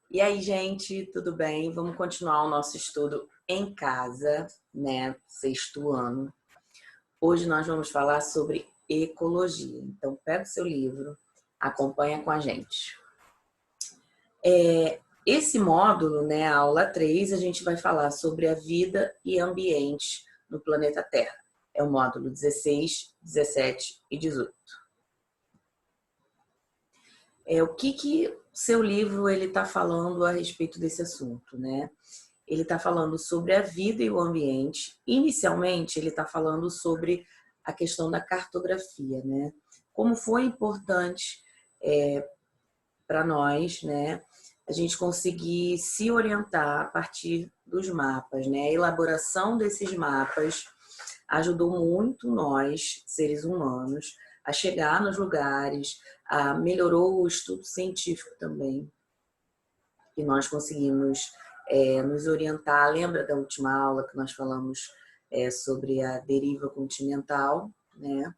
E aí, gente, tudo bem? Vamos continuar o nosso estudo em casa, né? Sexto ano. Hoje nós vamos falar sobre ecologia. Então, pega o seu livro, acompanha com a gente. Esse módulo, né, a aula 3, a gente vai falar sobre a vida e ambiente no planeta Terra. É o módulo 16, 17 e 18. O que seu livro ele está falando a respeito desse assunto, né? Ele está falando sobre a vida e o ambiente. Inicialmente, ele está falando sobre a questão da cartografia, né? Como foi importante para nós, né? A gente conseguir se orientar a partir dos mapas, né? A elaboração desses mapas ajudou muito nós, seres humanos, a chegar nos lugares, melhorou o estudo científico também, que nós conseguimos nos orientar. Lembra da última aula que nós falamos sobre a deriva continental, né?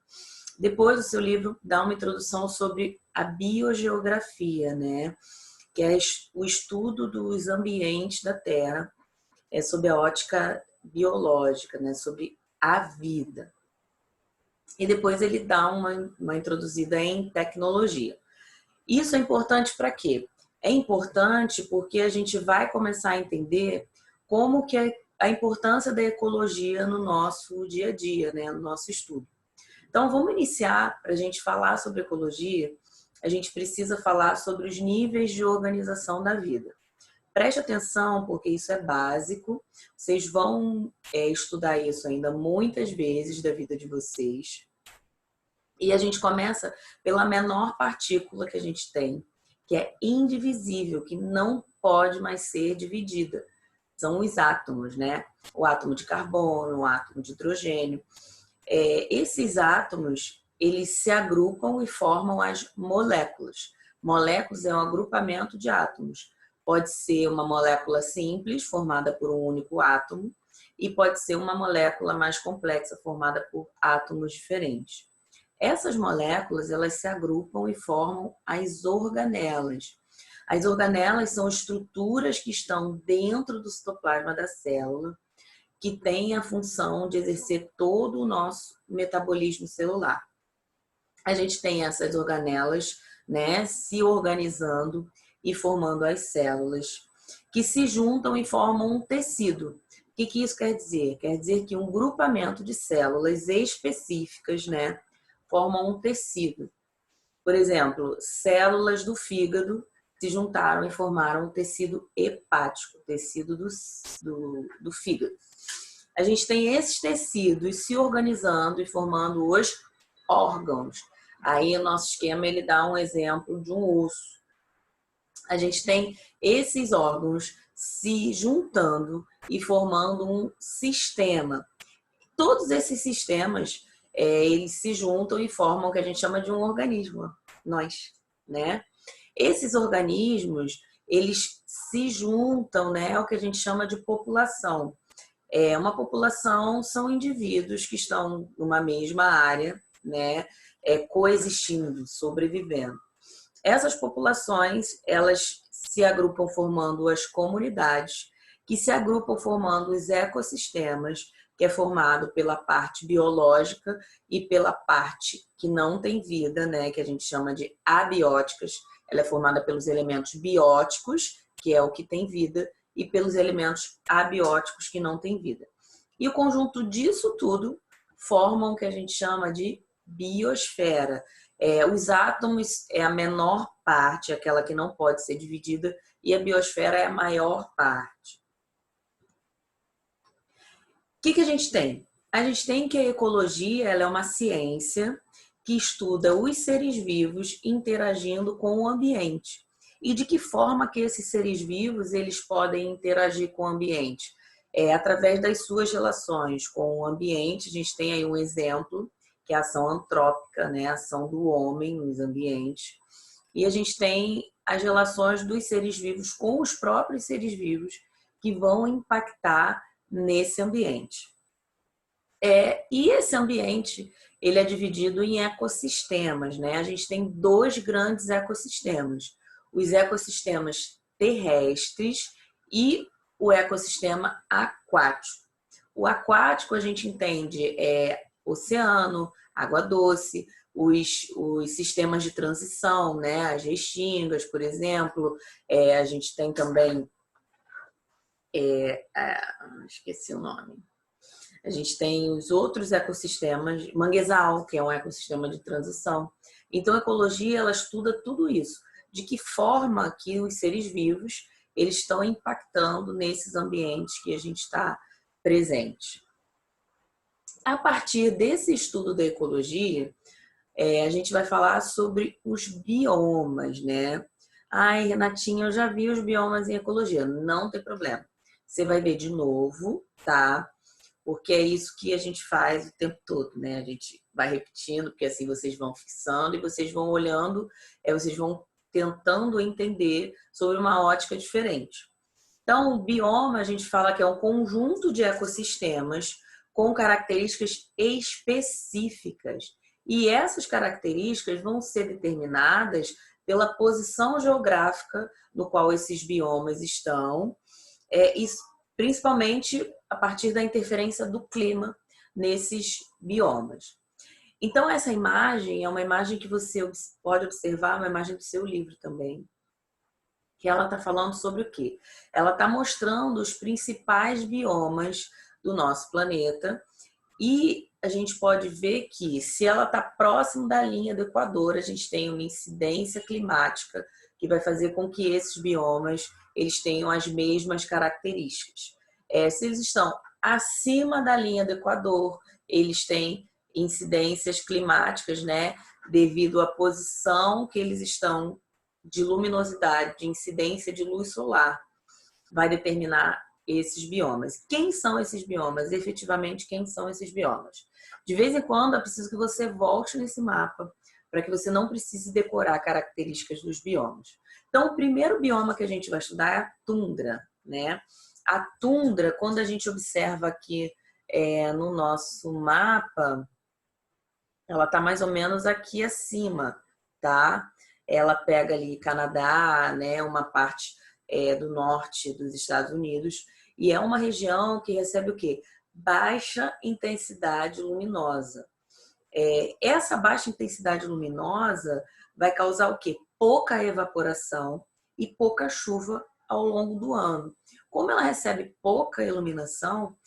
Depois o seu livro dá uma introdução sobre a biogeografia, né? Que é o estudo dos ambientes da Terra, sob a ótica biológica, né? Sobre a vida. E depois ele dá uma introduzida em tecnologia. Isso é importante para quê? É importante porque a gente vai começar a entender como que é a importância da ecologia no nosso dia a dia, né? No nosso estudo. Então, vamos iniciar, para a gente falar sobre ecologia, a gente precisa falar sobre os níveis de organização da vida. Preste atenção, porque isso é básico, vocês vão estudar isso ainda muitas vezes da vida de vocês. E a gente começa pela menor partícula que a gente tem, que é indivisível, que não pode mais ser dividida. São os átomos, né? O átomo de carbono, o átomo de hidrogênio. Esses átomos, eles se agrupam e formam as moléculas. Moléculas é um agrupamento de átomos. Pode ser uma molécula simples, formada por um único átomo, e pode ser uma molécula mais complexa, formada por átomos diferentes. Essas moléculas, elas se agrupam e formam as organelas. As organelas são estruturas que estão dentro do citoplasma da célula, que têm a função de exercer todo o nosso metabolismo celular. A gente tem essas organelas, né, se organizando e formando as células, que se juntam e formam um tecido. O que isso quer dizer? Quer dizer que um grupamento de células específicas, né, formam um tecido. Por exemplo, células do fígado se juntaram e formaram um tecido hepático, tecido do fígado. A gente tem esses tecidos se organizando e formando os órgãos. Aí o nosso esquema ele dá um exemplo de um osso. A gente tem esses órgãos se juntando e formando um sistema. Todos esses sistemas eles se juntam e formam o que a gente chama de um organismo, nós, né? Esses organismos, eles se juntam, né? É o que a gente chama de população. Uma população são indivíduos que estão numa mesma área, né? Coexistindo, sobrevivendo. Essas populações, elas se agrupam formando as comunidades, que se agrupam formando os ecossistemas, que é formado pela parte biológica e pela parte que não tem vida, né, que a gente chama de abióticas. Ela é formada pelos elementos bióticos, que é o que tem vida, e pelos elementos abióticos, que não tem vida. E o conjunto disso tudo formam o que a gente chama de biosfera. Os átomos é a menor parte, aquela que não pode ser dividida, e a biosfera é a maior parte. O que a gente tem? A gente tem que a ecologia ela é uma ciência que estuda os seres vivos interagindo com o ambiente. E de que forma que esses seres vivos eles podem interagir com o ambiente? Através das suas relações com o ambiente. A gente tem aí um exemplo, que é a ação antrópica, né? A ação do homem nos ambientes. E a gente tem as relações dos seres vivos com os próprios seres vivos que vão impactar nesse ambiente. E esse ambiente ele é dividido em ecossistemas, né? A gente tem dois grandes ecossistemas. Os ecossistemas terrestres e o ecossistema aquático. O aquático a gente entende oceano, água doce, os sistemas de transição, né? As restingas, por exemplo. A gente tem também... esqueci o nome. A gente tem os outros ecossistemas, manguezal, que é um ecossistema de transição. Então, a ecologia, ela estuda tudo isso. De que forma que os seres vivos eles estão impactando nesses ambientes que a gente está presente. A partir desse estudo da ecologia, a gente vai falar sobre os biomas, né? Ai, Renatinha, eu já vi os biomas em ecologia. Não tem problema. Você vai ver de novo, tá? Porque é isso que a gente faz o tempo todo, né? A gente vai repetindo, porque assim vocês vão fixando e vocês vão olhando, vocês vão tentando entender sobre uma ótica diferente. Então, o bioma, a gente fala que é um conjunto de ecossistemas com características específicas. E essas características vão ser determinadas pela posição geográfica no qual esses biomas estão, e principalmente a partir da interferência do clima nesses biomas. Então, essa imagem é uma imagem que você pode observar, uma imagem do seu livro também, que ela está falando sobre o quê? Ela está mostrando os principais biomas do nosso planeta e a gente pode ver que se ela está próximo da linha do Equador, a gente tem uma incidência climática que vai fazer com que esses biomas eles tenham as mesmas características. Se eles estão acima da linha do Equador, eles têm incidências climáticas, né, devido à posição que eles estão de luminosidade, de incidência de luz solar, vai determinar esses biomas. Quem são esses biomas? Efetivamente, quem são esses biomas? De vez em quando, é preciso que você volte nesse mapa para que você não precise decorar características dos biomas. Então, o primeiro bioma que a gente vai estudar é a tundra, né? A tundra, quando a gente observa aqui no nosso mapa, ela está mais ou menos aqui acima, tá? Ela pega ali Canadá, né? Uma parte do norte dos Estados Unidos, e é uma região que recebe o quê? Baixa intensidade luminosa. Essa baixa intensidade luminosa vai causar o quê? Pouca evaporação e pouca chuva ao longo do ano. Como ela recebe pouca iluminação,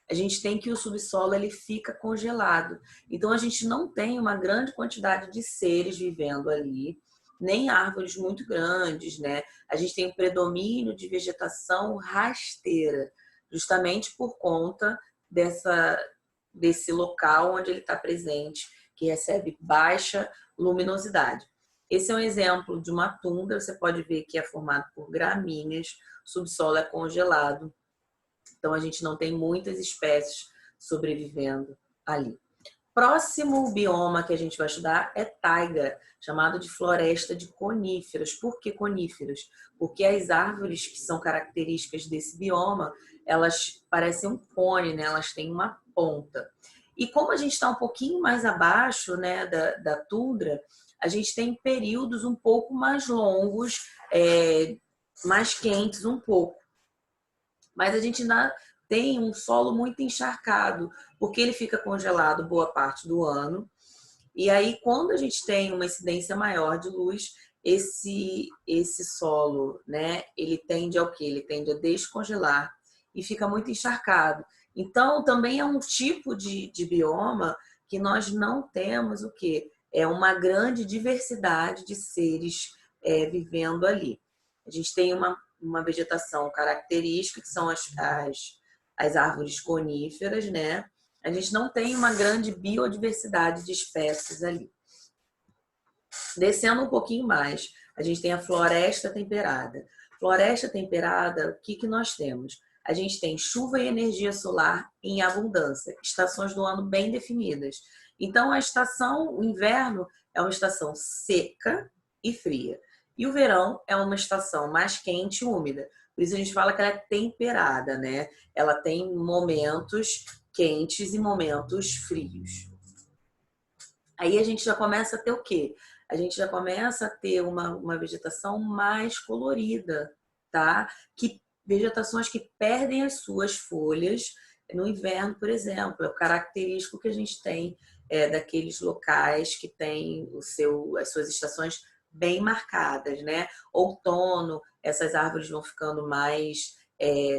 a gente tem que o subsolo ele fica congelado. Então a gente não tem uma grande quantidade de seres vivendo ali, nem árvores muito grandes, né? A gente tem um predomínio de vegetação rasteira, justamente por conta desse local onde ele está presente, que recebe baixa luminosidade. Esse é um exemplo de uma tundra, você pode ver que é formado por gramíneas, o subsolo é congelado, então a gente não tem muitas espécies sobrevivendo ali. Próximo bioma que a gente vai estudar é taiga, chamado de floresta de coníferas. Por que coníferas? Porque as árvores que são características desse bioma, elas parecem um cone, né? Elas têm uma ponta. E como a gente está um pouquinho mais abaixo, né, da tundra, a gente tem períodos um pouco mais longos, mais quentes um pouco. Mas a gente ainda tem um solo muito encharcado, porque ele fica congelado boa parte do ano. E aí, quando a gente tem uma incidência maior de luz, esse solo, né, ele tende ao quê? Ele tende a descongelar e fica muito encharcado. Então, também é um tipo de bioma que nós não temos o quê? É uma grande diversidade de seres vivendo ali. A gente tem uma vegetação característica, que são as árvores coníferas, né? A gente não tem uma grande biodiversidade de espécies ali. Descendo um pouquinho mais, a gente tem a floresta temperada. Floresta temperada, o que nós temos? A gente tem chuva e energia solar em abundância, estações do ano bem definidas. Então, o inverno é uma estação seca e fria. E o verão é uma estação mais quente e úmida. Por isso a gente fala que ela é temperada, né? Ela tem momentos quentes e momentos frios. Aí a gente já começa a ter o quê? A gente já começa a ter uma vegetação mais colorida, tá? Vegetações que perdem as suas folhas no inverno, por exemplo. É o característico que a gente tem daqueles locais que tem as suas estações bem marcadas, né? Outono, essas árvores vão ficando mais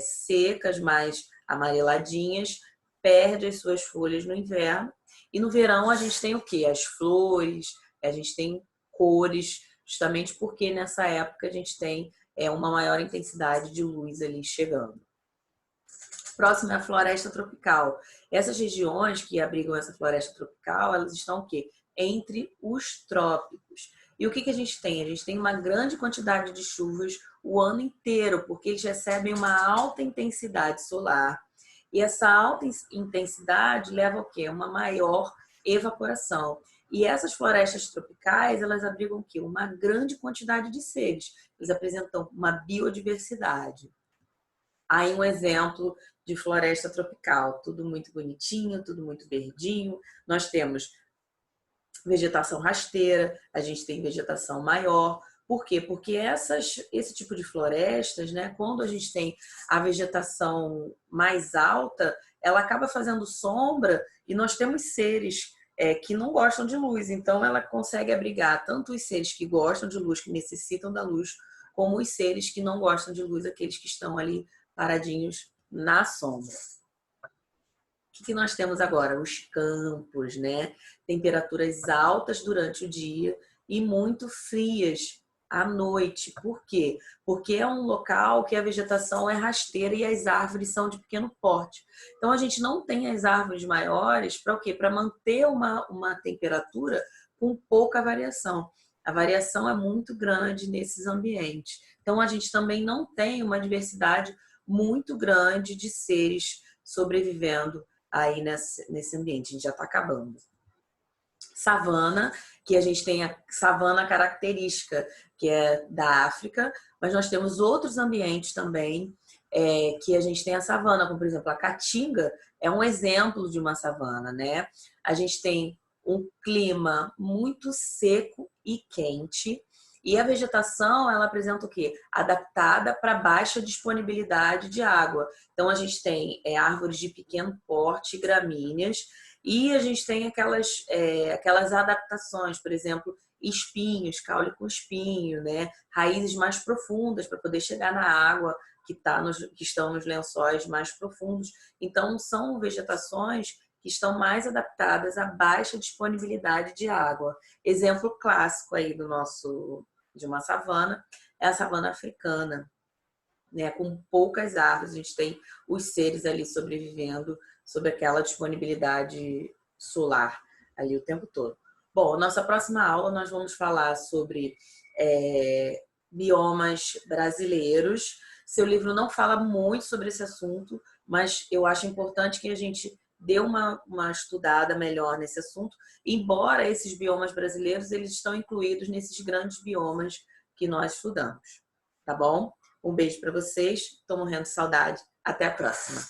secas, mais amareladinhas, perde as suas folhas no inverno. E no verão a gente tem o quê? As flores, a gente tem cores, justamente porque nessa época a gente tem uma maior intensidade de luz ali chegando. Próximo é a floresta tropical. Essas regiões que abrigam essa floresta tropical, elas estão o quê? Entre os trópicos. E o que a gente tem? A gente tem uma grande quantidade de chuvas o ano inteiro, porque eles recebem uma alta intensidade solar. E essa alta intensidade leva ao quê? Uma maior evaporação. E essas florestas tropicais, elas abrigam o quê? Uma grande quantidade de seres. Eles apresentam uma biodiversidade. Aí um exemplo de floresta tropical, tudo muito bonitinho, tudo muito verdinho. Nós temos vegetação rasteira, a gente tem vegetação maior. Por quê? Porque esse tipo de florestas, né, quando a gente tem a vegetação mais alta, ela acaba fazendo sombra e nós temos seres que não gostam de luz. Então, ela consegue abrigar tanto os seres que gostam de luz, que necessitam da luz, como os seres que não gostam de luz, aqueles que estão ali paradinhos na sombra. O que nós temos agora? Os campos, né? Temperaturas altas durante o dia e muito frias à noite. Por quê? Porque é um local que a vegetação é rasteira e as árvores são de pequeno porte. Então a gente não tem as árvores maiores para o quê? Para manter uma temperatura com pouca variação. A variação é muito grande nesses ambientes. Então a gente também não tem uma diversidade muito grande de seres sobrevivendo aí nesse ambiente. A gente já está acabando. Savana, que a gente tem a savana característica, que é da África, mas nós temos outros ambientes também que a gente tem a savana, como por exemplo a Caatinga é um exemplo de uma savana, né? A gente tem um clima muito seco e quente, e a vegetação, ela apresenta o quê? Adaptada para baixa disponibilidade de água. Então, a gente tem árvores de pequeno porte, gramíneas, e a gente tem aquelas adaptações, por exemplo, espinhos, caule com espinho, né? Raízes mais profundas para poder chegar na água que estão nos lençóis mais profundos. Então, são vegetações que estão mais adaptadas à baixa disponibilidade de água. Exemplo clássico aí de uma savana é a savana africana, né? Com poucas árvores, a gente tem os seres ali sobrevivendo sob aquela disponibilidade solar ali o tempo todo. Bom, nossa próxima aula nós vamos falar sobre biomas brasileiros. Seu livro não fala muito sobre esse assunto, mas eu acho importante que a gente dê uma estudada melhor nesse assunto, embora esses biomas brasileiros eles estão incluídos nesses grandes biomas que nós estudamos. Tá bom? Um beijo para vocês, estou morrendo de saudade. Até a próxima.